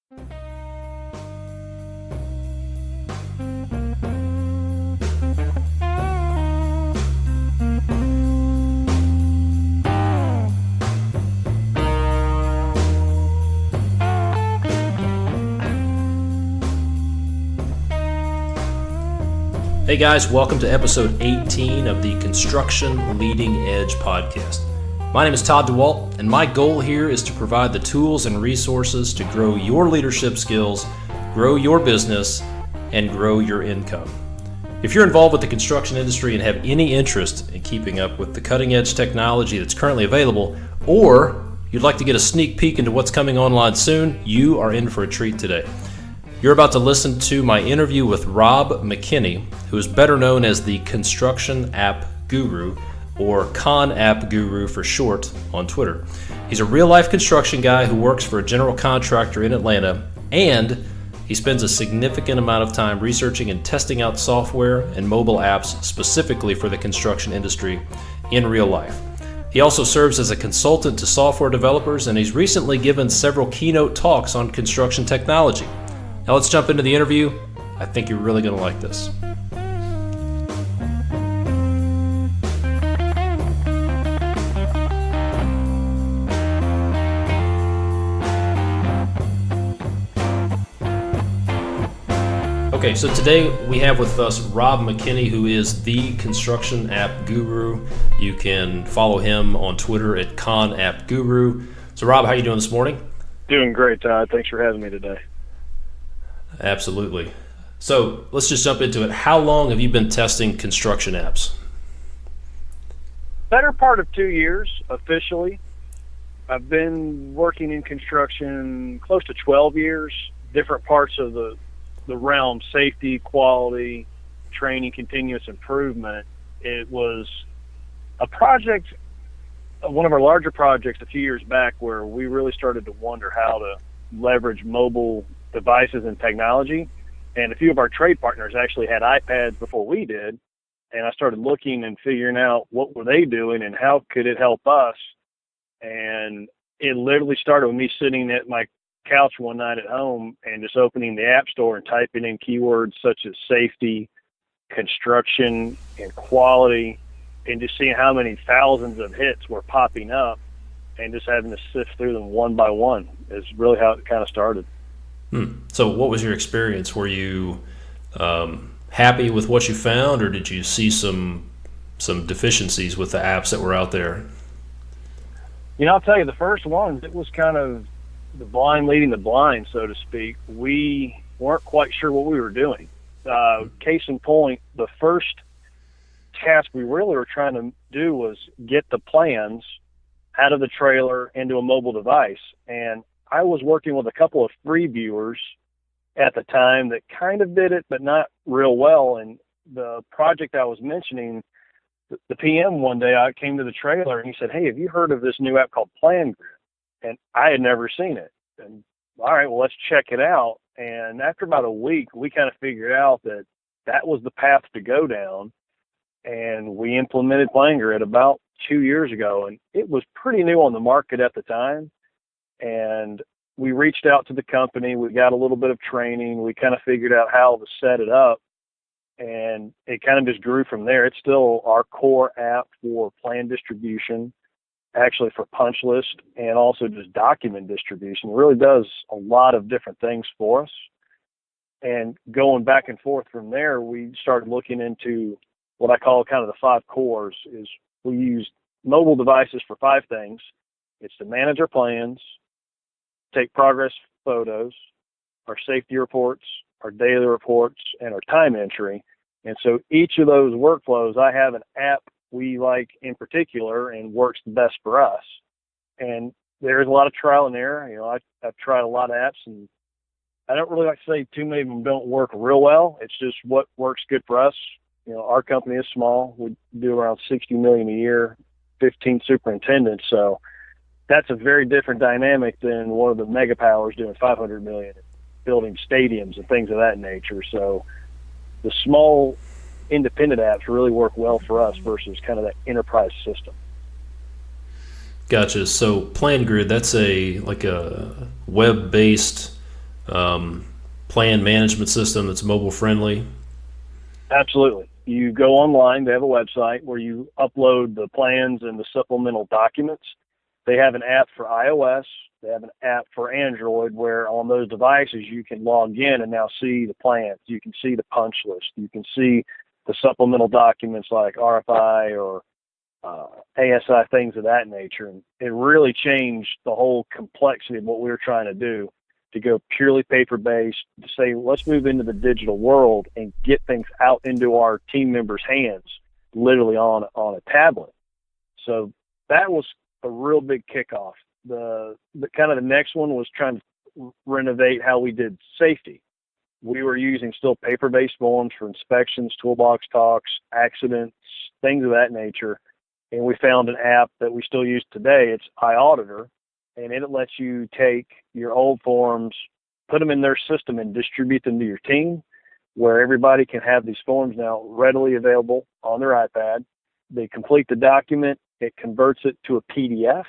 Hey guys, welcome to episode 18 of the Construction Leading Edge podcast. My name is Todd Dawalt, and my goal here is to provide the tools and resources to grow your leadership skills, grow your business, and grow your income. If you're involved with the construction industry and have any interest in keeping up with the cutting edge technology that's currently available, or you'd like to get a sneak peek into what's coming online soon, you are in for a treat today. You're about to listen to my interview with Rob McKinney, who is better known as the Construction App Guru, or conappguru for short, on Twitter. He's a real-life construction guy who works for a general contractor in Atlanta, and he spends a significant amount of time researching and testing out software and mobile apps specifically for the construction industry in real life. He also serves as a consultant to software developers, and he's recently given several keynote talks on construction technology. Now let's jump into the interview. I think you're really going to like this. Okay, so today we have with us Rob McKinney, who is the Construction App Guru. You can follow him on Twitter at conappguru. So Rob, how are you doing this morning? Doing great, Todd. Thanks for having me today. Absolutely. So let's just jump into it. How long have you been testing construction apps? Better part of 2 years, officially. I've been working in construction close to 12 years, different parts of the realm, safety, quality, training, continuous improvement. It was a project, one of our larger projects a few years back, where we really started to wonder how to leverage mobile devices and technology. And a few of our trade partners actually had iPads before we did. And I started looking and figuring out what were they doing and how could it help us. And it literally started with me sitting at my couch one night at home and just opening the app store and typing in keywords such as safety, construction, and quality, and just seeing how many thousands of hits were popping up and just having to sift through them one by one is really how it kind of started. So what was your experience? Were you happy with what you found, or did you see some deficiencies with the apps that were out there? You know, I'll tell you, the first one, it was kind of the blind leading the blind, so to speak. We weren't quite sure what we were doing. Case in point, the first task we really were trying to do was get the plans out of the trailer into a mobile device. And I was working with a couple of free viewers at the time that kind of did it, but not real well. And the project I was mentioning, the PM one day, I came to the trailer and he said, "Hey, have you heard of this new app called PlanGrid?" And I had never seen it. And all right, well, let's check it out. And after about a week, we kind of figured out that that was the path to go down. And we implemented PlanGrid about 2 years ago. And it was pretty new on the market at the time. And we reached out to the company. We got a little bit of training. We kind of figured out how to set it up. And it kind of just grew from there. It's still our core app for plan distribution, actually for punch list, and also just document distribution. It really does a lot of different things for us. And going back and forth from there, we started looking into what I call kind of the 5 cores. Is we use mobile devices for 5 things. It's to manage our plans, take progress photos, our safety reports, our daily reports, and our time entry. And so each of those workflows, I have an app we like in particular and works the best for us. And there's a lot of trial and error. You know, I've tried a lot of apps, and I don't really like to say too many of them don't work real well. It's just what works good for us. You know, our company is small. We do around $60 million a year, 15 superintendents. So that's a very different dynamic than one of the mega powers doing 500 million, building stadiums and things of that nature. So the small independent apps really work well for us versus kind of that enterprise system. Gotcha. So PlanGrid, that's a web-based plan management system that's mobile friendly? Absolutely. You go online, they have a website where you upload the plans and the supplemental documents. They have an app for iOS. They have an app for Android where on those devices you can log in and now see the plans. You can see the punch list. You can see the supplemental documents like RFI or ASI, things of that nature. And it really changed the whole complexity of what we were trying to do, to go purely paper-based, to say, let's move into the digital world and get things out into our team members' hands, literally on a tablet. So that was a real big kickoff. The kind of the next one was trying to renovate how we did safety. We were using still paper-based forms for inspections, toolbox talks, accidents, things of that nature. And we found an app that we still use today. It's iAuditor, and it lets you take your old forms, put them in their system, and distribute them to your team, where everybody can have these forms now readily available on their iPad. They complete the document, it converts it to a PDF,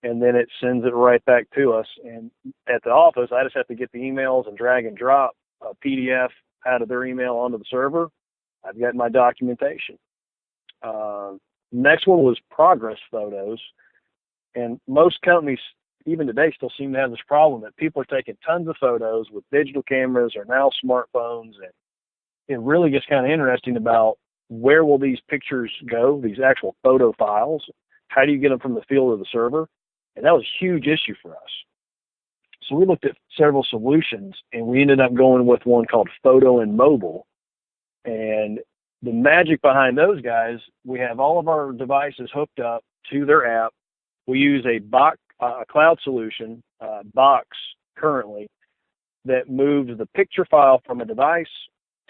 and then it sends it right back to us. And at the office, I just have to get the emails and drag and drop a PDF out of their email onto the server. I've got my documentation. Next one was progress photos. And most companies, even today, still seem to have this problem that people are taking tons of photos with digital cameras or now smartphones. And it really gets kind of interesting about where will these pictures go, these actual photo files? How do you get them from the field to the server? And that was a huge issue for us. So we looked at several solutions, and we ended up going with one called Photo and Mobile. And the magic behind those guys, we have all of our devices hooked up to their app. We use a cloud solution, Box currently, that moves the picture file from a device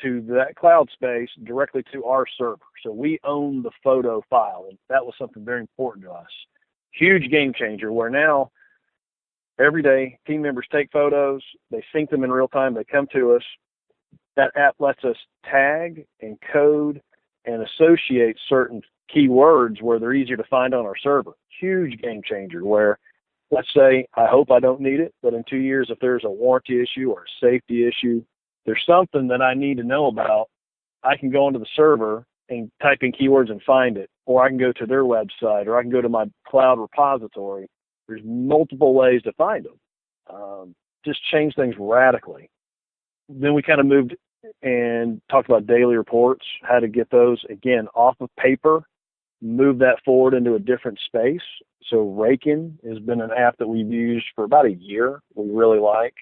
to that cloud space directly to our server. So we own the photo file, and that was something very important to us. Huge game changer, where now every day team members take photos, they sync them in real time, they come to us. That app lets us tag and code and associate certain keywords where they're easier to find on our server. Huge game changer, where let's say, I hope I don't need it, but in 2 years, if there's a warranty issue or a safety issue, there's something that I need to know about, I can go into the server and type in keywords and find it, or I can go to their website, or I can go to my cloud repository. There's multiple ways to find them. Just change things radically. Then we kind of moved and talked about daily reports, how to get those, again, off of paper, move that forward into a different space. So Rakin has been an app that we've used for about a year, we really like.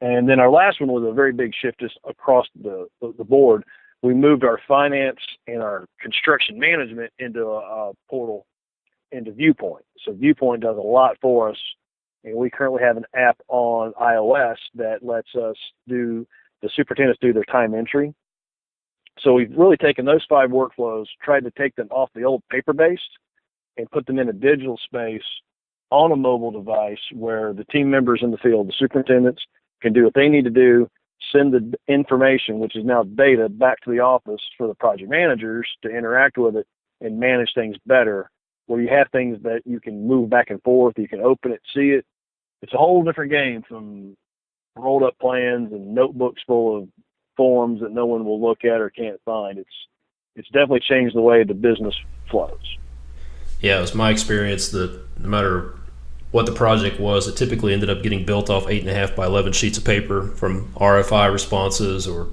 And then our last one was a very big shift just across the board. We moved our finance and our construction management into a portal, into Viewpoint. So Viewpoint does a lot for us. And we currently have an app on iOS that lets us the superintendents do their time entry. So we've really taken those 5 workflows, tried to take them off the old paper-based and put them in a digital space on a mobile device where the team members in the field, the superintendents, can do what they need to do, send the information, which is now data, back to the office for the project managers to interact with it and manage things better, where you have things that you can move back and forth, you can open it, see it. It's a whole different game from rolled up plans and notebooks full of forms that no one will look at or can't find. It's definitely changed the way the business flows. Yeah, it was my experience that no matter what the project was, it typically ended up getting built off 8.5 by 11 sheets of paper from RFI responses or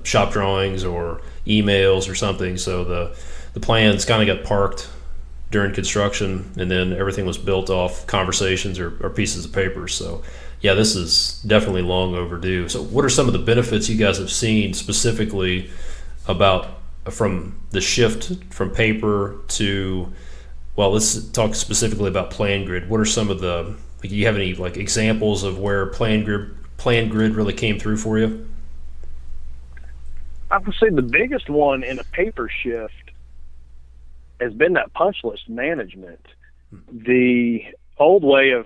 shop drawings or emails or something. So the plans kind of got parked during construction, and then everything was built off conversations or pieces of paper. So yeah, this is definitely long overdue. So what are some of the benefits you guys have seen specifically about from the shift from paper to, well, let's talk specifically about PlanGrid. What are some of the, do you have any like examples of where PlanGrid really came through for you? I would say the biggest one in a paper shift has been that punch list management. The old way of,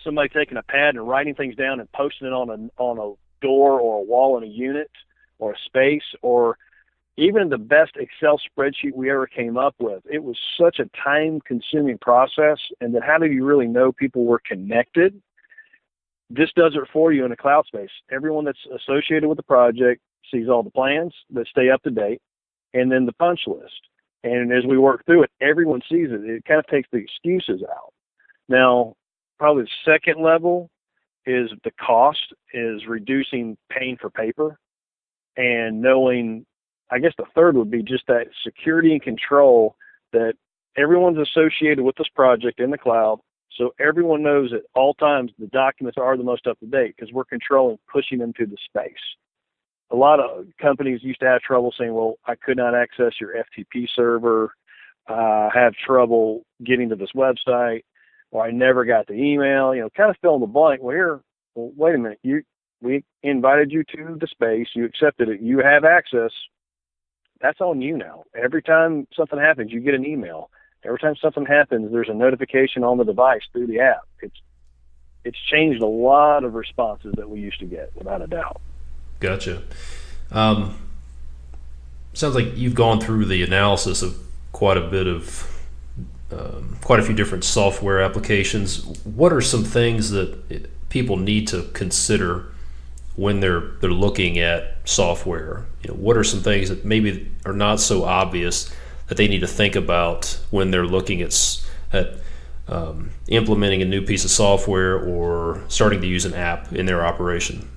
somebody taking a pad and writing things down and posting it on a door or a wall in a unit or a space, or even the best Excel spreadsheet we ever came up with. It was such a time-consuming process, and then how do you really know people were connected? this does it for you in a cloud space. Everyone that's associated with the project sees all the plans that stay up to date, and then the punch list. And as we work through it, everyone sees it. It kind of takes the excuses out. Now, probably the second level is the cost is reducing paying for paper and knowing, I guess the third would be just that security and control that everyone's associated with this project in the cloud. So everyone knows at all times the documents are the most up to date because we're controlling pushing them to the space. A lot of companies used to have trouble saying, well, I could not access your FTP server. I have trouble getting to this website, or I never got the email, kind of fill in the blank. Well, wait a minute. We invited you to the space. You accepted it. You have access. That's on you now. Every time something happens, you get an email. Every time something happens, there's a notification on the device through the app. It's changed a lot of responses that we used to get, without a doubt. Gotcha. Sounds like you've gone through the analysis of quite a few different software applications. What are some things that people need to consider when they're looking at software? What are some things that maybe are not so obvious that they need to think about when they're looking at implementing a new piece of software or starting to use an app in their operation?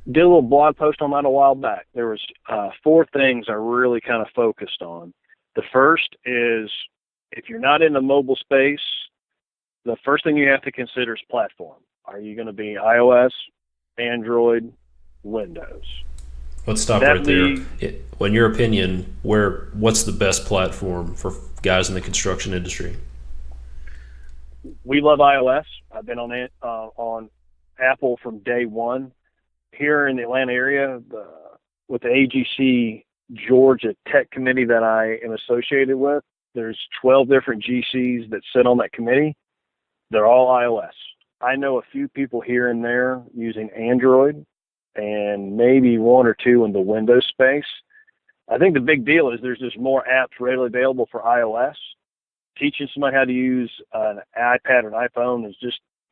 Did a little blog post on that a while back. There was 4 things I really kind of focused on. The first is, if you're not in the mobile space, the first thing you have to consider is platform. Are you going to be iOS, Android, Windows? Let's stop right there. In your opinion, what's the best platform for guys in the construction industry? We love iOS. I've been on Apple from day one. Here in the Atlanta area, with the AGC Georgia Tech Committee that I am associated with, there's 12 different GCs that sit on that committee. They're all iOS. I know a few people here and there using Android, and maybe 1 or 2 in the Windows space. I think the big deal is there's just more apps readily available for iOS. Teaching somebody how to use an iPad or an iPhone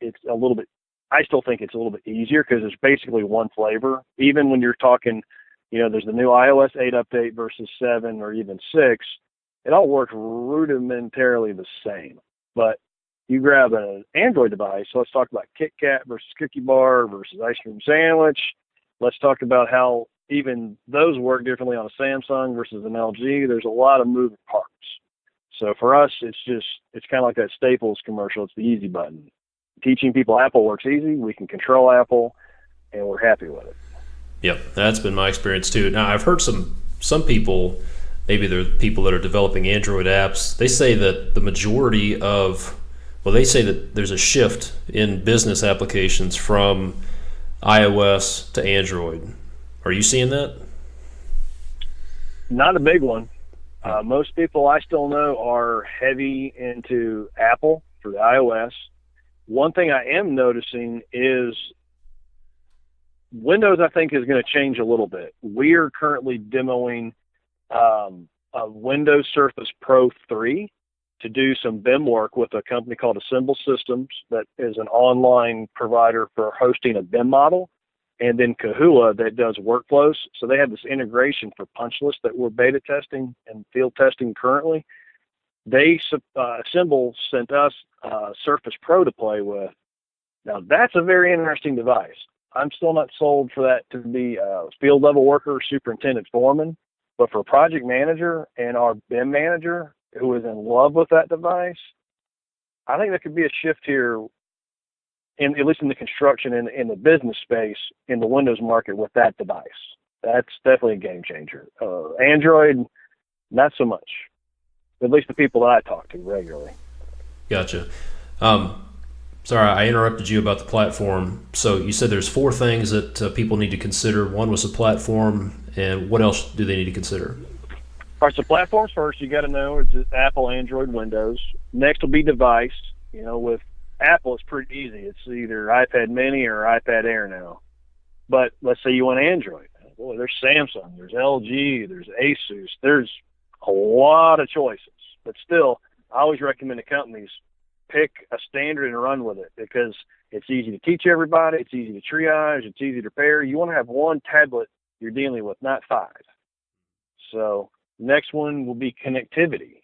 it's a little bit, I still think it's a little bit easier because it's basically one flavor. Even when you're talking, there's the new iOS 8 update versus 7 or even 6, it all works rudimentarily the same. But you grab an Android device, so let's talk about Kit Kat versus Cookie Bar versus Ice Cream Sandwich. Let's talk about how even those work differently on a Samsung versus an LG. There's a lot of moving parts. So for us, it's kind of like that Staples commercial. It's the easy button. Teaching people Apple works easy. We can control Apple, and we're happy with it. Yep, that's been my experience too. Now, I've heard some people, maybe they're people that are developing Android apps, they say that they say that there's a shift in business applications from iOS to Android. Are you seeing that? Not a big one. Most people I still know are heavy into Apple for the iOS. One thing I am noticing is Windows, I think, is going to change a little bit. We are currently demoing a Windows Surface Pro 3 to do some BIM work with a company called Assemble Systems that is an online provider for hosting a BIM model, and then Kahua that does workflows. So they have this integration for punch lists that we're beta testing and field testing currently. Assemble sent us Surface Pro to play with. Now, that's a very interesting device. I'm still not sold for that to be a field level worker or superintendent foreman, but for a project manager and our BIM manager who is in love with that device, I think there could be a shift here, at least in the construction and in the business space in the Windows market with that device. That's definitely a game changer. Android, not so much. At least the people that I talk to regularly. Gotcha. Sorry, I interrupted you about the platform. So you said there's 4 things that people need to consider. One was the platform, and what else do they need to consider? All right, so platforms first, you got to know it's Apple, Android, Windows. Next will be device. With Apple, it's pretty easy. It's either iPad Mini or iPad Air now. But let's say you want Android. Boy, there's Samsung, there's LG, there's Asus. There's a lot of choices. But still, I always recommend to companies, pick a standard and run with it, because it's easy to teach everybody. It's easy to triage. It's easy to repair. You want to have one tablet you're dealing with, not 5. So next one will be connectivity,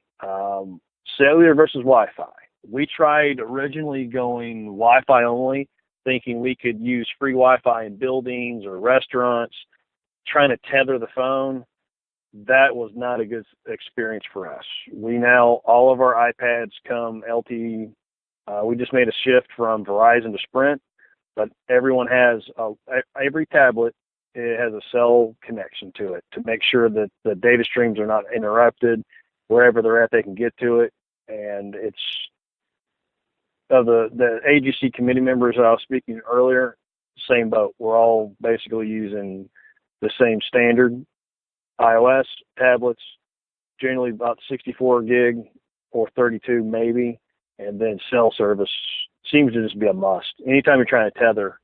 cellular versus Wi-Fi. We tried originally going Wi-Fi only, thinking we could use free Wi-Fi in buildings or restaurants, trying to tether the phone. That was not a good experience for us. We now, all of our iPads come LTE. We just made a shift from Verizon to Sprint, but everyone has, every tablet, it has a cell connection to it to make sure that the data streams are not interrupted. Wherever they're at, they can get to it. And it's, the AGC committee members I was speaking earlier, same boat. We're all basically using the same standard iOS tablets, generally about 64 gig or 32 maybe, and then cell service seems to just be a must. Anytime you're trying to tether,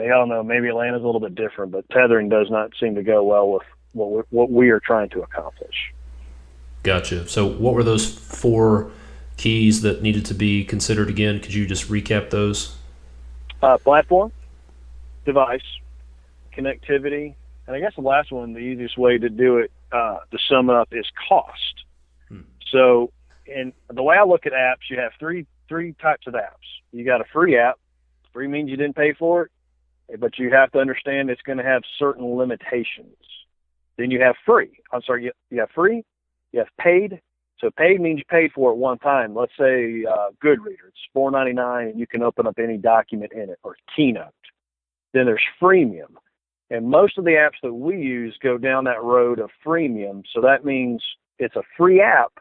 I don't know, maybe Atlanta's a little bit different, but tethering does not seem to go well with what we are trying to accomplish. Gotcha. So what were those 4 keys that needed to be considered again? Could you just recap those? Platform, device, connectivity, and I guess the last one, the easiest way to do it, to sum it up, is cost. So, and the way I look at apps, you have three types of apps. You got a free app. Free means you didn't pay for it, but you have to understand it's going to have certain limitations. Then you have free. You have free, you have paid. So paid means you paid for it one time. Let's say Goodreader, it's $4.99, and you can open up any document in it, or Keynote. Then there's freemium. And most of the apps that we use go down that road of freemium. So that means it's a free app,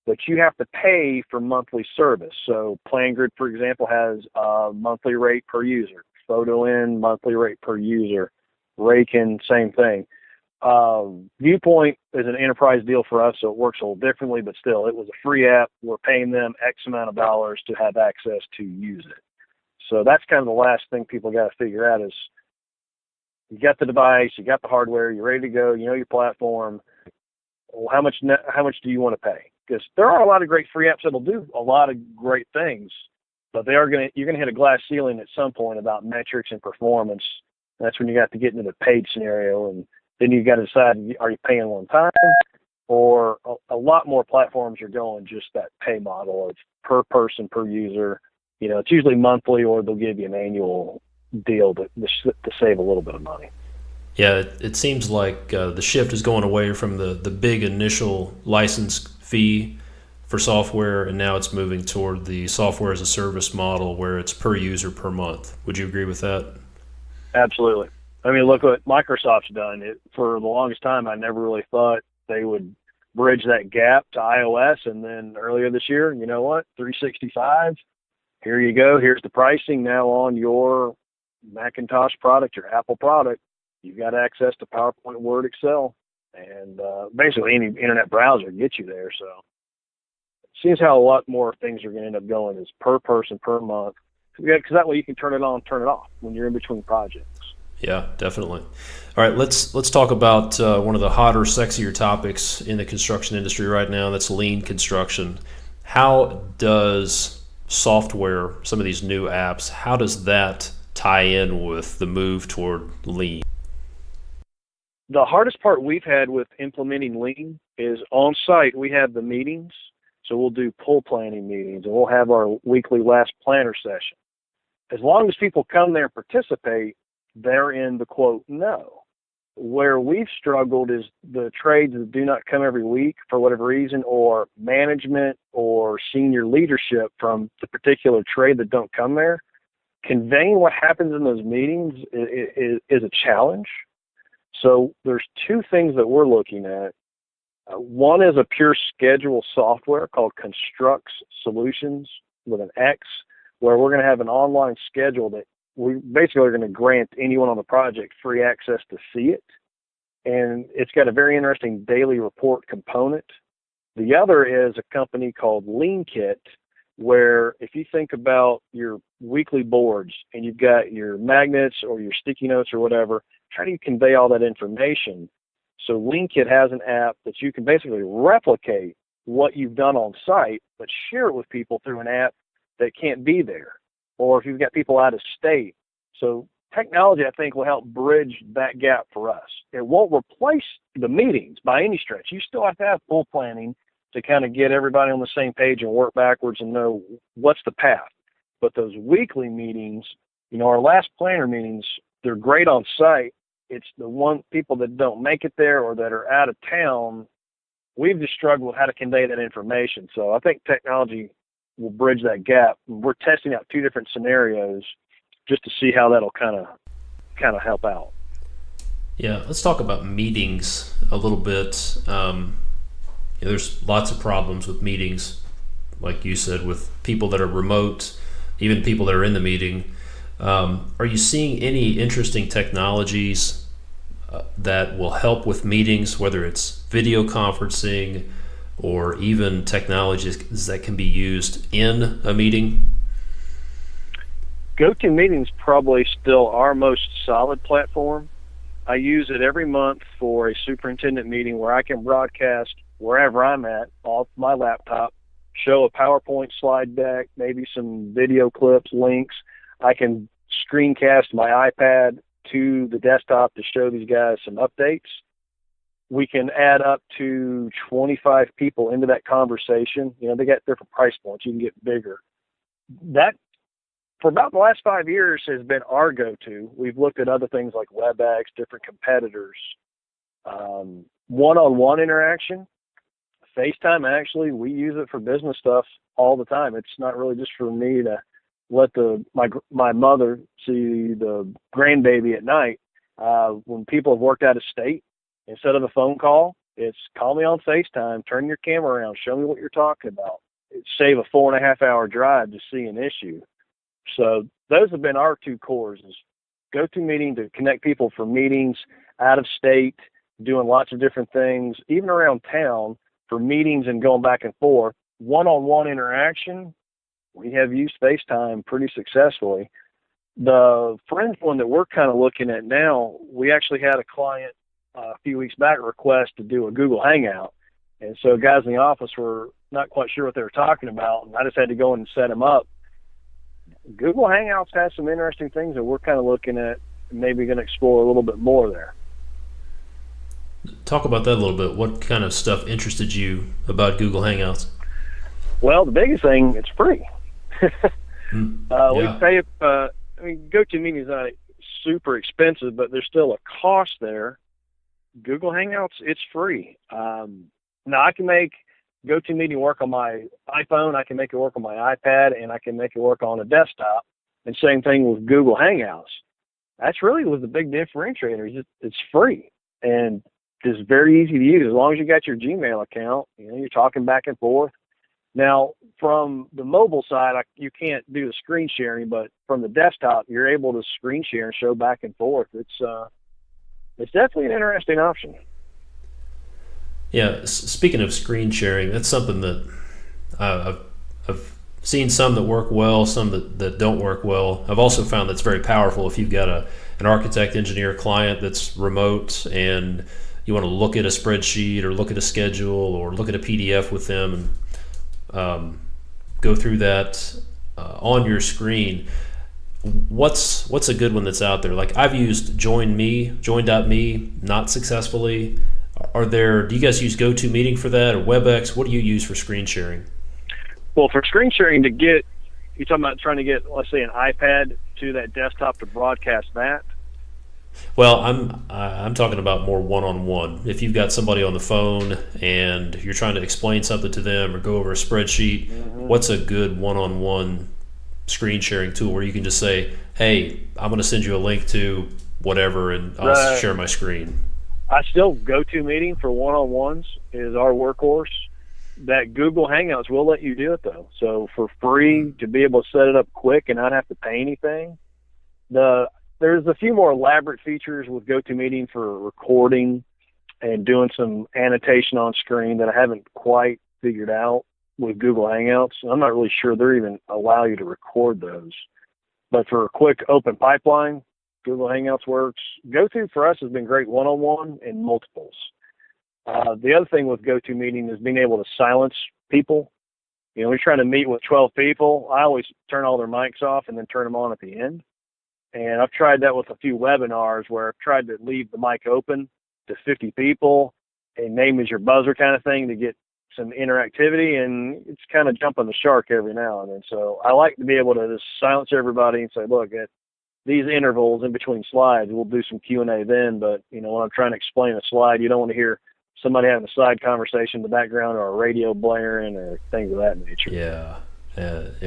but you have to pay for monthly service. So PlanGrid, for example, has a monthly rate per user. PhotoIn, monthly rate per user. Raken, same thing. Viewpoint is an enterprise deal for us, so it works a little differently, but still, it was a free app. We're paying them X amount of dollars to have access to use it. So that's kind of the last thing people got to figure out is, you got the device, you got the hardware, you're ready to go, you know your platform. Well, how much do you want to pay? Because there are a lot of great free apps that'll do a lot of great things, but you're going to hit a glass ceiling at some point about metrics and performance. That's when you got to get into the paid scenario, and then you got to decide, are you paying one time, or a lot more platforms are going just that pay model of per person, per user. You know, it's usually monthly, or they'll give you an annual deal to save a little bit of money. Yeah, it seems like the shift is going away from the big initial license fee for software, and now it's moving toward the software as a service model where it's per user per month. Would you agree with that? Absolutely. I mean, look what Microsoft's done. For the longest time, I never really thought they would bridge that gap to iOS, and then earlier this year, you know what, 365, here you go. Here's the pricing now on your Macintosh product, your Apple product. You've got access to PowerPoint, Word, Excel, and basically any internet browser gets you there. So it seems how a lot more things are going to end up going is per person, per month, because that way you can turn it on, turn it off when you're in between projects. Yeah, definitely. All right, let's talk about one of the hotter, sexier topics in the construction industry right now. That's lean construction. How does software, some of these new apps, how does that tie in with the move toward lean? The hardest part we've had with implementing lean is on site. We have the meetings, so we'll do pull planning meetings, and we'll have our weekly last planner session. As long as people come there and participate, they're in the quote no. Where we've struggled is the trades that do not come every week for whatever reason, or management or senior leadership from the particular trade that don't come there. Conveying what happens in those meetings is a challenge. So there's 2 things that we're looking at. One is a pure schedule software called Constructs Solutions with an X, where we're going to have an online schedule that we basically are going to grant anyone on the project free access to see it. And it's got a very interesting daily report component. The other is a company called LeanKit, where if you think about your weekly boards and you've got your magnets or your sticky notes or whatever, how do you convey all that information? So LeanKit has an app that you can basically replicate what you've done on site, but share it with people through an app that can't be there, or if you've got people out of state. So technology, I think, will help bridge that gap for us. It won't replace the meetings by any stretch. You still have to have full planning to kind of get everybody on the same page and work backwards and know what's the path. But those weekly meetings, our last planner meetings, they're great on site. It's the people that don't make it there or that are out of town, we've just struggled with how to convey that information. So I think technology will bridge that gap. We're testing out 2 different scenarios just to see how that'll kind of help out. Yeah, let's talk about meetings a little bit. There's lots of problems with meetings, like you said, with people that are remote, even people that are in the meeting. Are you seeing any interesting technologies that will help with meetings, whether it's video conferencing or even technologies that can be used in a meeting? GoToMeeting is probably still our most solid platform. I use it every month for a superintendent meeting where I can broadcast wherever I'm at off my laptop, show a PowerPoint slide deck, maybe some video clips, links. I can screencast my iPad to the desktop to show these guys some updates. We can add up to 25 people into that conversation. They got different price points. You can get bigger. That, for about the last 5 years, has been our go-to. We've looked at other things like WebEx, different competitors. One-on-one interaction. FaceTime, actually, we use it for business stuff all the time. It's not really just for me to let my mother see the grandbaby at night. When people have worked out of state, instead of a phone call, it's call me on FaceTime, turn your camera around, show me what you're talking about. It save a 4.5-hour drive to see an issue. So those have been our 2 cores: is GoToMeeting to connect people for meetings out of state, doing lots of different things, even around town for meetings and going back and forth. One-on-one interaction, we have used FaceTime pretty successfully. The Friends one that we're kind of looking at now, we actually had a client a few weeks back request to do a Google Hangout. And so guys in the office were not quite sure what they were talking about, and I just had to go in and set them up. Google Hangouts has some interesting things that we're kind of looking at, maybe going to explore a little bit more there. Talk about that a little bit. What kind of stuff interested you about Google Hangouts? Well, the biggest thing, it's free. Yeah. We pay, GoToMeeting is not super expensive, but there's still a cost there. Google Hangouts, it's free. Now I can make GoToMeeting work on my iPhone, I can make it work on my iPad, and I can make it work on a desktop. And same thing with Google Hangouts. That's really was the big differentiator. It's free and it's very easy to use as long as you got your Gmail account. You're talking back and forth. Now, from the mobile side, you can't do the screen sharing, but from the desktop, you're able to screen share and show back and forth. It's definitely an interesting option. Yeah, speaking of screen sharing, that's something that I've seen some that work well, some that don't work well. I've also found that's very powerful if you've got an architect, engineer client that's remote and you want to look at a spreadsheet or look at a schedule or look at a PDF with them and go through that on your screen. What's a good one that's out there? Like I've used Join.me, not successfully. Do you guys use GoToMeeting for that or WebEx? What do you use for screen sharing? Well, for screen sharing you're talking about trying to get, let's say, an iPad to that desktop to broadcast that? Well, I'm talking about more one-on-one. If you've got somebody on the phone and you're trying to explain something to them or go over a spreadsheet, what's a good one-on-one screen sharing tool where you can just say, hey, I'm going to send you a link to whatever and I'll share my screen? I still GoToMeeting for one-on-ones is our workhorse. That Google Hangouts will let you do it, though. So for free, to be able to set it up quick and not have to pay anything. There's a few more elaborate features with GoToMeeting for recording and doing some annotation on screen that I haven't quite figured out with Google Hangouts. I'm not really sure they're even allow you to record those. But for a quick open pipeline, Google Hangouts works. GoTo for us has been great one-on-one and multiples. The other thing with GoToMeeting is being able to silence people. we're trying to meet with 12 people. I always turn all their mics off and then turn them on at the end. And I've tried that with a few webinars where I've tried to leave the mic open to 50 people and name as your buzzer kind of thing to get some interactivity, and it's kind of jumping the shark every now and then. So I like to be able to just silence everybody and say, look, at these intervals in between slides, we'll do some Q&A then, but, when I'm trying to explain a slide, you don't want to hear somebody having a side conversation in the background or a radio blaring or things of that nature. Yeah.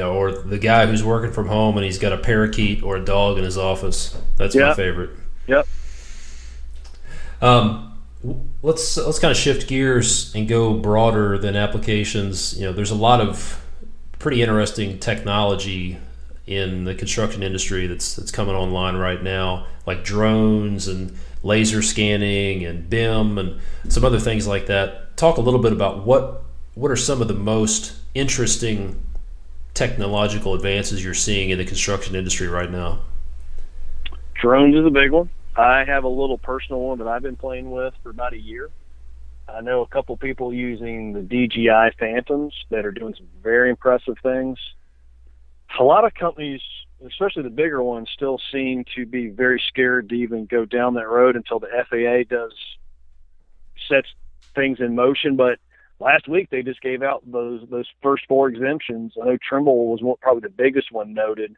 Or the guy who's working from home and he's got a parakeet or a dog in his office. That's my favorite. Yep. Let's kind of shift gears and go broader than applications. There's a lot of pretty interesting technology in the construction industry that's coming online right now, like drones and laser scanning and BIM and some other things like that. Talk a little bit about what are some of the most interesting technological advances you're seeing in the construction industry right now? Drones is a big one. I have a little personal one that I've been playing with for about a year. I know a couple people using the DJI Phantoms that are doing some very impressive things. A lot of companies, especially the bigger ones, still seem to be very scared to even go down that road until the FAA sets things in motion. But last week they just gave out those first 4 exemptions. I know Trimble was probably the biggest one noted.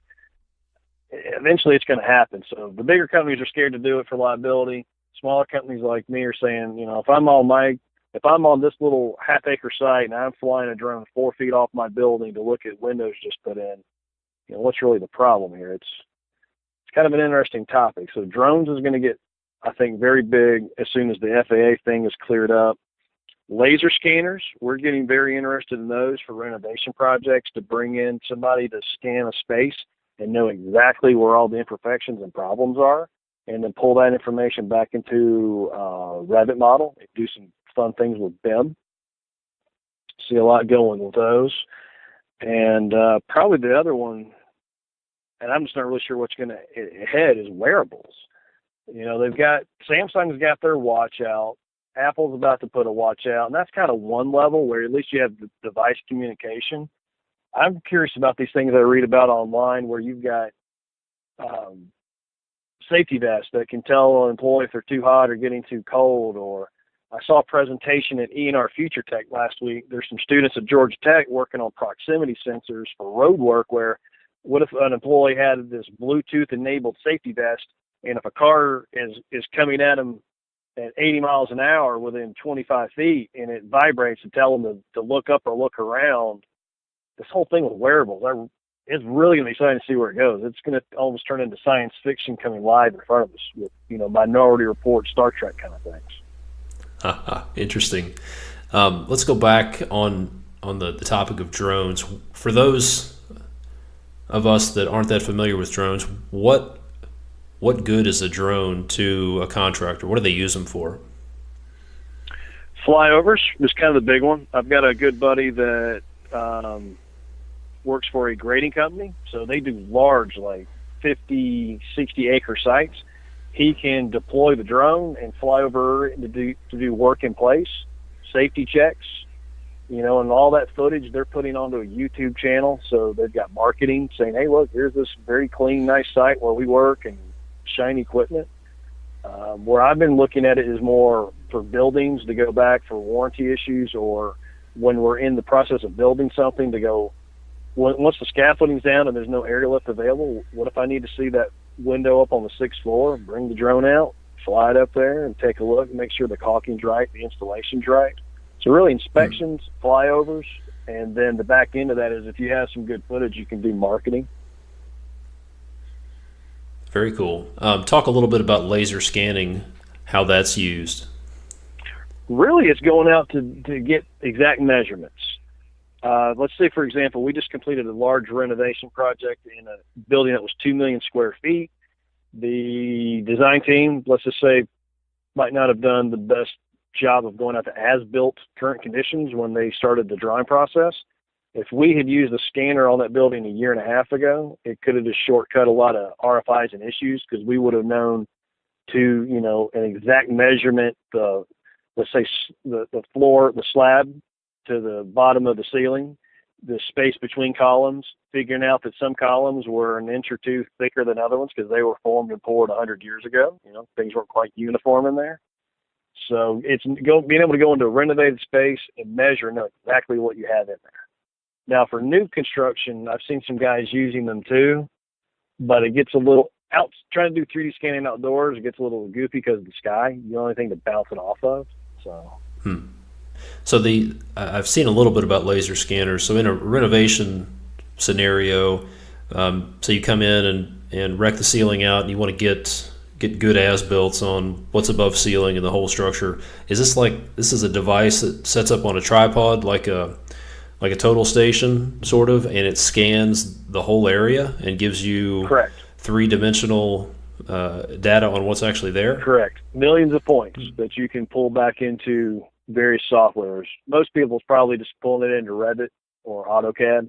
Eventually it's going to happen. So the bigger companies are scared to do it for liability. Smaller companies like me are saying, if I'm on this little half-acre site and I'm flying a drone 4 feet off my building to look at windows just put in, what's really the problem here? It's kind of an interesting topic. So drones is going to get, I think, very big as soon as the FAA thing is cleared up. Laser scanners, we're getting very interested in those for renovation projects, to bring in somebody to scan a space and know exactly where all the imperfections and problems are, and then pull that information back into Revit model and do some fun things with BIM. See a lot going with those. And probably the other one, and I'm just not really sure what's going to head, is wearables. Samsung's got their watch out. Apple's about to put a watch out, and that's kind of one level where at least you have the device communication. I'm curious about these things I read about online where you've got safety vests that can tell an employee if they're too hot or getting too cold. Or I saw a presentation at E&R Future Tech last week. There's some students at Georgia Tech working on proximity sensors for road work, where what if an employee had this Bluetooth-enabled safety vest, and if a car is coming at them at 80 miles an hour within 25 feet and it vibrates and tell them to look up or look around. This whole thing with wearables, it's really going to be exciting to see where it goes. It's going to almost turn into science fiction coming live in front of us with, Minority Report, Star Trek kind of things. Interesting. Let's go back on the topic of drones. For those of us that aren't that familiar with drones, what good is a drone to a contractor? What do they use them for? Flyovers is kind of the big one. I've got a good buddy that works for a grading company. So they do large, like 50, 60 acre sites. He can deploy the drone and fly over to do work in place, safety checks, and all that footage they're putting onto a YouTube channel. So they've got marketing saying, hey, look, here's this very clean, nice site where we work and shiny equipment. Where I've been looking at it is more for buildings to go back for warranty issues, or when we're in the process of building something to go, once the scaffolding's down and there's no airlift available, what if I need to see that window up on the 6th floor? Bring the drone out, fly it up there and take a look and make sure the caulking's right, the installation's right. So really inspections, flyovers, and then the back end of that is if you have some good footage, you can do marketing. Very cool. Talk a little bit about laser scanning, how that's used. Really, it's going out to get exact measurements. Let's say, for example, we just completed a large renovation project in a building that was 2 million square feet. The design team, let's just say, might not have done the best job of going out to as-built current conditions when they started the drawing process. If we had used a scanner on that building a year and a half ago, it could have just shortcut a lot of RFIs and issues, because we would have known to, an exact measurement, let's say the floor, the slab to the bottom of the ceiling, the space between columns, figuring out that some columns were an inch or two thicker than other ones because they were formed and poured 100 years ago. Things weren't quite uniform in there. So it's being able to go into a renovated space and measure and know exactly what you have in there. Now, for new construction, I've seen some guys using them too, but it gets a little out. Trying to do 3D scanning outdoors, it gets a little goofy because of the sky. The only thing to bounce it off of. So I've seen a little bit about laser scanners. So in a renovation scenario, so you come in and wreck the ceiling out, and you want to get good as-built on what's above ceiling and the whole structure. This is a device that sets up on a tripod like a total station sort of, and it scans the whole area and gives you correct 3-dimensional data on what's actually there? Correct. Millions of points that you can pull back into various softwares. Most people's probably just pulling it into Revit or AutoCAD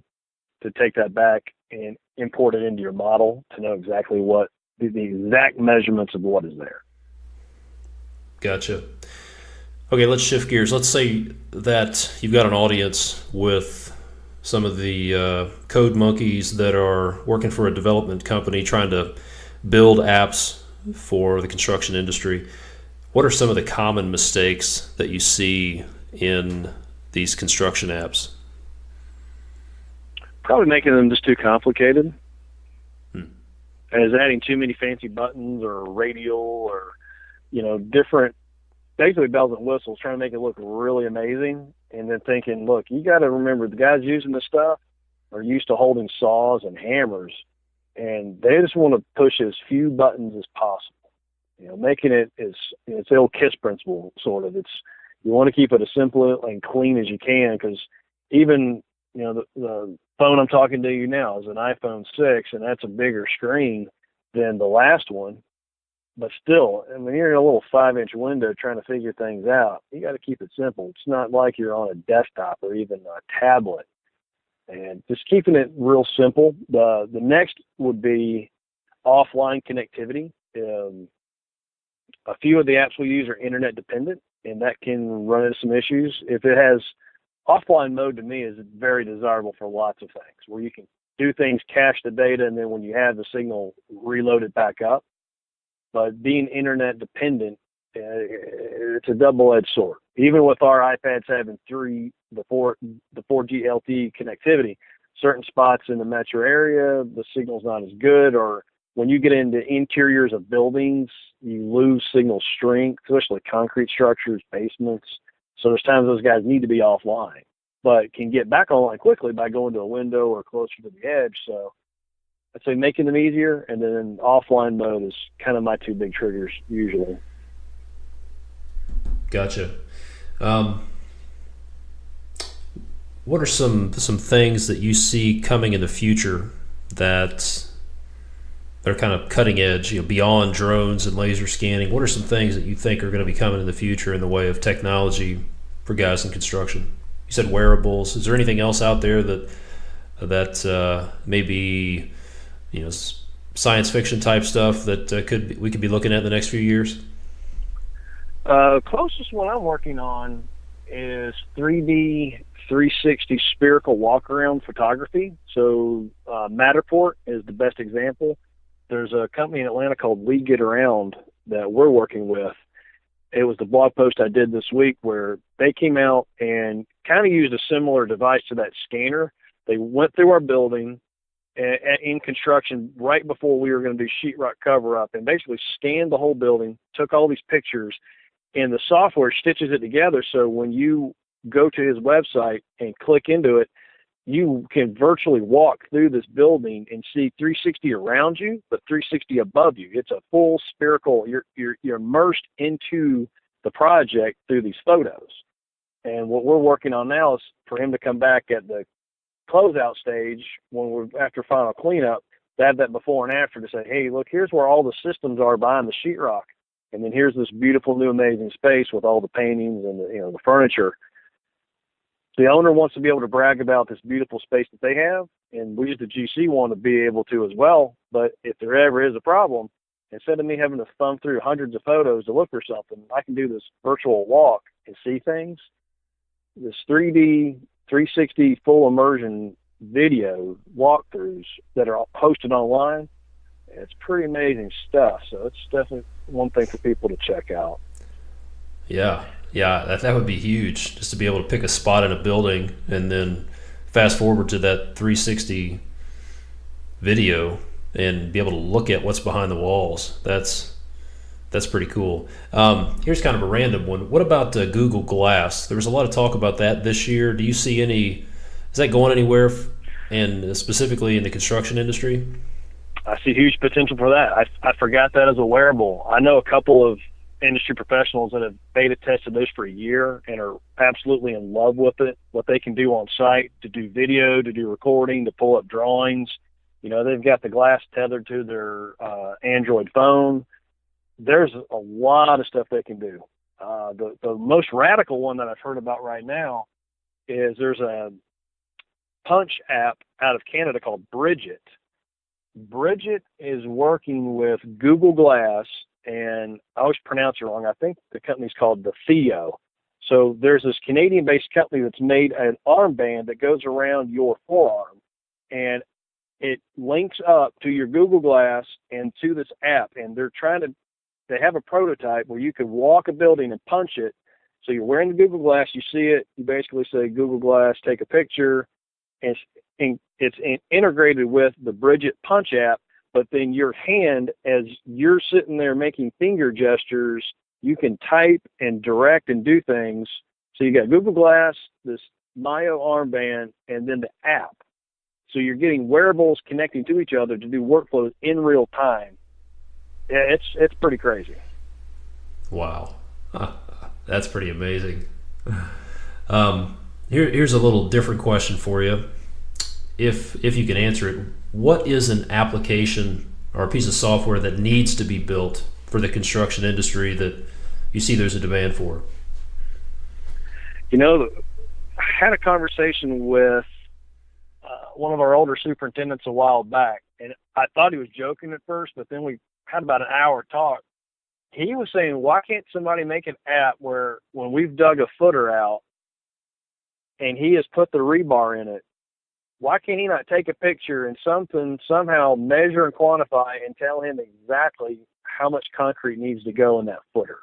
to take that back and import it into your model to know exactly what the exact measurements of what is there. Gotcha. Okay, let's shift gears. Let's say that you've got an audience with some of the code monkeys that are working for a development company trying to build apps for the construction industry. What are some of the common mistakes that you see in these construction apps? Probably making them just too complicated. As adding too many fancy buttons or radial or, different, basically bells and whistles, trying to make it look really amazing. And then thinking, look, you got to remember the guys using this stuff are used to holding saws and hammers, and they just want to push as few buttons as possible. Making it it's the old KISS principle, sort of. You want to keep it as simple and clean as you can, because even, the phone I'm talking to you now is an iPhone 6, and that's a bigger screen than the last one. But still, when you're in a little 5-inch window trying to figure things out, you got to keep it simple. It's not like you're on a desktop or even a tablet. And just keeping it real simple. The next would be offline connectivity. A few of the apps we use are internet dependent, and that can run into some issues. If it has offline mode, to me, is very desirable for lots of things, where you can do things, cache the data, and then when you have the signal, reload it back up. But being internet dependent, it's a double-edged sword. Even with our iPads having the 4G LTE connectivity, certain spots in the metro area, the signal's not as good, or when you get into interiors of buildings, you lose signal strength, especially concrete structures, basements. So there's times those guys need to be offline, but can get back online quickly by going to a window or closer to the edge. So I'd say making them easier, and then offline mode is kind of my two big triggers usually. Gotcha. What are some things that you see coming in the future that they're kind of cutting edge, beyond drones and laser scanning? What are some things that you think are going to be coming in the future in the way of technology for guys in construction? You said wearables. Is there anything else out there that maybe science fiction type stuff that we could be looking at in the next few years? Closest one I'm working on is 3D 360 spherical walk-around photography. So Matterport is the best example. There's a company in Atlanta called We Get Around that we're working with. It was the blog post I did this week where they came out and kind of used a similar device to that scanner. They went through our building in construction right before we were going to do sheetrock cover-up and basically scanned the whole building, took all these pictures, and the software stitches it together so when you go to his website and click into it, you can virtually walk through this building and see 360 around you, but 360 above you. It's a full spherical. You're immersed into the project through these photos. And what we're working on now is for him to come back at the closeout stage when we're after final cleanup, to have that before and after to say, hey, look, here's where all the systems are behind the sheetrock, and then here's this beautiful new amazing space with all the paintings and the furniture. The owner wants to be able to brag about this beautiful space that they have, and we as the GC want to be able to as well. But if there ever is a problem, instead of me having to thumb through hundreds of photos to look for something, I can do this virtual walk and see things. This 3D 360 full immersion video walkthroughs that are posted online. It's pretty amazing stuff. So it's definitely one thing for people to check out. Yeah, that would be huge, just to be able to pick a spot in a building and then fast forward to that 360 video and be able to look at what's behind the walls. That's pretty cool. Here's kind of a random one. What about Google Glass? There was a lot of talk about that this year. Do you see is that going anywhere, and specifically in the construction industry? I see huge potential for that. I forgot that as a wearable. I know a couple of industry professionals that have beta tested this for a year and are absolutely in love with it, what they can do on site to do video, to do recording, to pull up drawings. They've got the glass tethered to their Android phone. There's a lot of stuff they can do. The most radical one that I've heard about right now is there's a punch app out of Canada called Bridget. Bridget is working with Google Glass, and I always pronounce it wrong. I think the company's called the Theo. So there's this Canadian-based company that's made an armband that goes around your forearm, and it links up to your Google Glass and to this app. And they have a prototype where you could walk a building and punch it. So you're wearing the Google Glass, you see it, you basically say Google Glass, take a picture, and it's integrated with the Bridget Punch app. But then your hand, as you're sitting there making finger gestures, you can type and direct and do things. So you got Google Glass, this Mayo armband, and then the app. So you're getting wearables connecting to each other to do workflows in real time. Yeah, it's pretty crazy. Wow. That's pretty amazing. Here's a little different question for you. If you can answer it, what is an application or a piece of software that needs to be built for the construction industry that you see there's a demand for? I had a conversation with one of our older superintendents a while back, and I thought he was joking at first, but then we had about an hour talk. He was saying, why can't somebody make an app where when we've dug a footer out and he has put the rebar in it, why can't he not take a picture and somehow measure and quantify and tell him exactly how much concrete needs to go in that footer?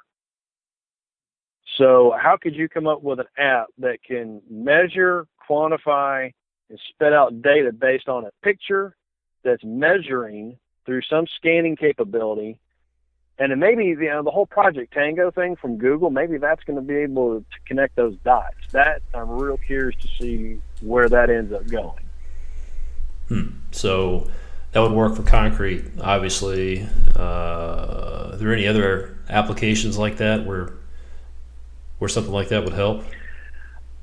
So how could you come up with an app that can measure, quantify, and spit out data based on a picture that's measuring through some scanning capability? And then maybe the whole Project Tango thing from Google, maybe that's going to be able to connect those dots. That I'm real curious to see where that ends up going. So that would work for concrete, obviously. Are there any other applications like that where something like that would help?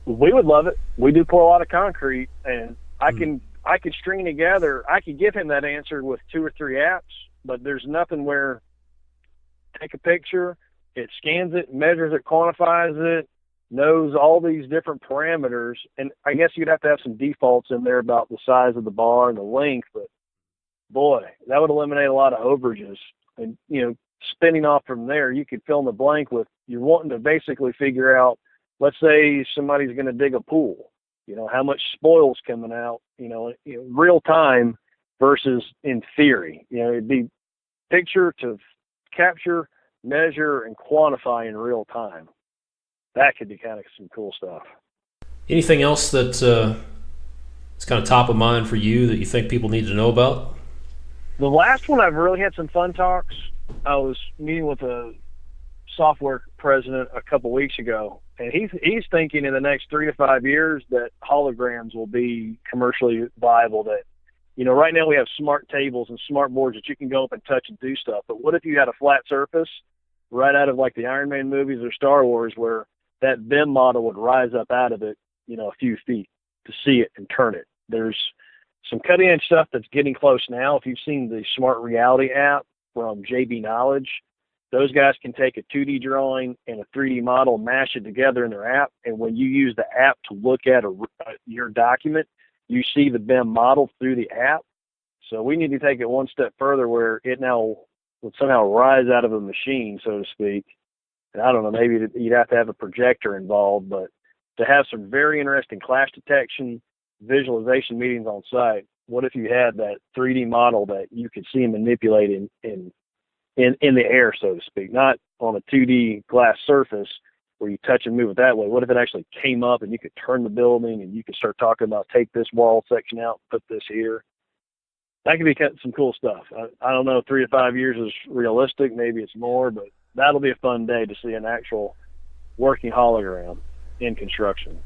We would love it. We do pour a lot of concrete, and I could string together. I could give him that answer with 2 or 3 apps, but there's nothing where take a picture, it scans it, measures it, quantifies it, knows all these different parameters. And I guess you'd have to have some defaults in there about the size of the bar and the length, but boy, that would eliminate a lot of overages. And, spinning off from there, you could fill in the blank with, you're wanting to basically figure out, let's say somebody's going to dig a pool, how much spoil's coming out, real time versus in theory. It'd be picture to capture, measure, and quantify in real time. That could be kind of some cool stuff. Anything else that is kind of top of mind for you that you think people need to know about? The last one, I've really had some fun talks. I was meeting with a software president a couple weeks ago, and he's thinking in the next 3 to 5 years that holograms will be commercially viable. That, right now we have smart tables and smart boards that you can go up and touch and do stuff. But what if you had a flat surface right out of like the Iron Man movies or Star Wars, where that BIM model would rise up out of it, a few feet to see it and turn it? There's some cutting edge stuff that's getting close now. If you've seen the Smart Reality app from JB Knowledge, those guys can take a 2D drawing and a 3D model, mash it together in their app. And when you use the app to look at your document, you see the BIM model through the app. So we need to take it one step further where it now would somehow rise out of a machine, so to speak. And I don't know, maybe you'd have to have a projector involved, but to have some very interesting clash detection visualization meetings on site. What if you had that 3D model that you could see and manipulate in the air, so to speak, not on a 2D glass surface where you touch and move it that way? What if it actually came up and you could turn the building and you could start talking about take this wall section out, put this here? That could be some cool stuff. I don't know if 3 to 5 years is realistic. Maybe it's more, but that'll be a fun day to see an actual working hologram in construction.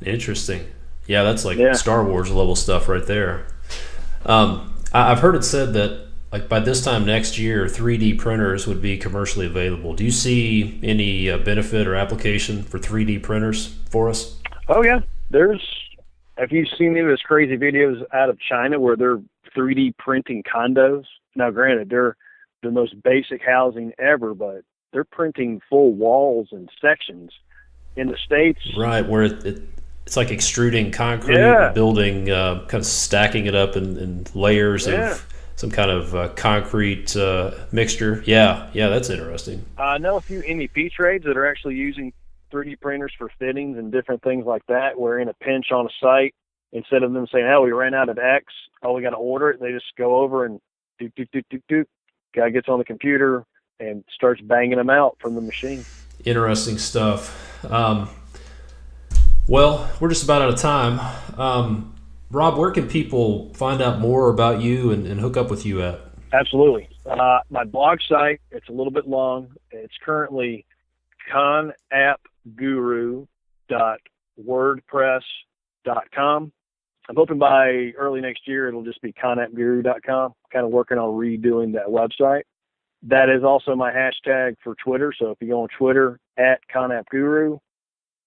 Interesting. Yeah, that's like Star Wars level stuff right there. I've heard it said that like by this time next year, 3D printers would be commercially available. Do you see any benefit or application for 3D printers for us? Oh yeah, have you seen any of those crazy videos out of China where they're 3D printing condos? Now, granted, they're the most basic housing ever, but they're printing full walls and sections. In the States, right, where it's like extruding concrete, and building, kind of stacking it up in layers of some kind of concrete mixture. Yeah, that's interesting. I know a few MEP trades that are actually using 3D printers for fittings and different things like that, where in a pinch on a site, instead of them saying, oh, we ran out of X, oh, we got to order it, they just go over and do. Guy gets on the computer and starts banging them out from the machine. Interesting stuff. Well, we're just about out of time. Rob, where can people find out more about you and hook up with you at? Absolutely. My blog site, it's a little bit long. It's currently conappguru.wordpress.com. I'm hoping by early next year it'll just be conappguru.com. Kind of working on redoing that website. That is also my hashtag for Twitter. So if you go on Twitter @conappguru,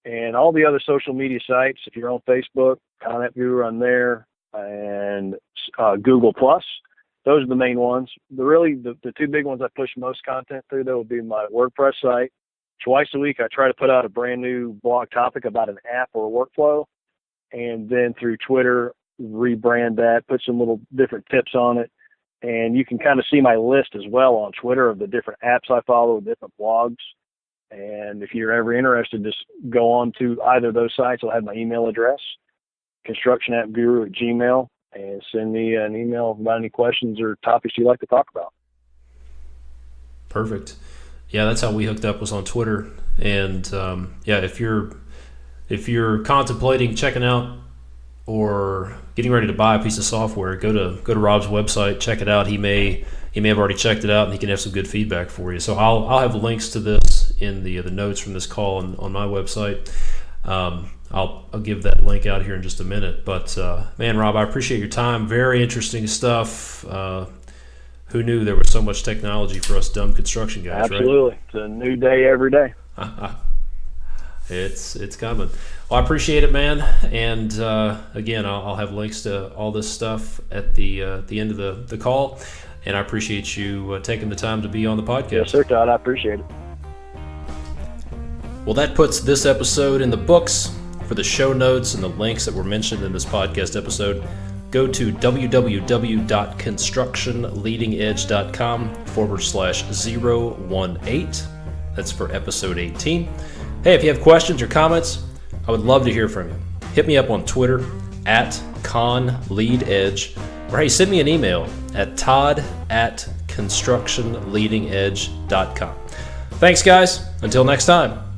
and all the other social media sites, if you're on Facebook, conappguru on there, and Google Plus, those are the main ones. The two big ones I push most content through, though, would be my WordPress site. Twice a week, I try to put out a brand new blog topic about an app or a workflow, and then through Twitter, rebrand that, put some little different tips on it. And you can kind of see my list as well on Twitter of the different apps I follow, different blogs. And if you're ever interested, just go on to either of those sites. I'll have my email address, constructionappguru@gmail, and send me an email about any questions or topics you'd like to talk about. Perfect. Yeah, that's how we hooked up, was on Twitter. And if you're contemplating checking out or getting ready to buy a piece of software, go to Rob's website, check it out. He may have already checked it out, and he can have some good feedback for you. So I'll have links to this in the notes from this call on my website. I'll give that link out here in just a minute. But man, Rob, I appreciate your time. Very interesting stuff. Who knew there was so much technology for us dumb construction guys? Absolutely, right? It's a new day every day. It's coming. Well, I appreciate it, man. And again, I'll have links to all this stuff at the end of the call. And I appreciate you taking the time to be on the podcast. Yes, sir, Todd. I appreciate it. Well, that puts this episode in the books. For the show notes and the links that were mentioned in this podcast episode, go to www.constructionleadingedge.com/018. That's for episode 18. Hey, if you have questions or comments, I would love to hear from you. Hit me up on Twitter @conleadedge, or hey, send me an email at todd@constructionleadingedge.com. Thanks, guys. Until next time.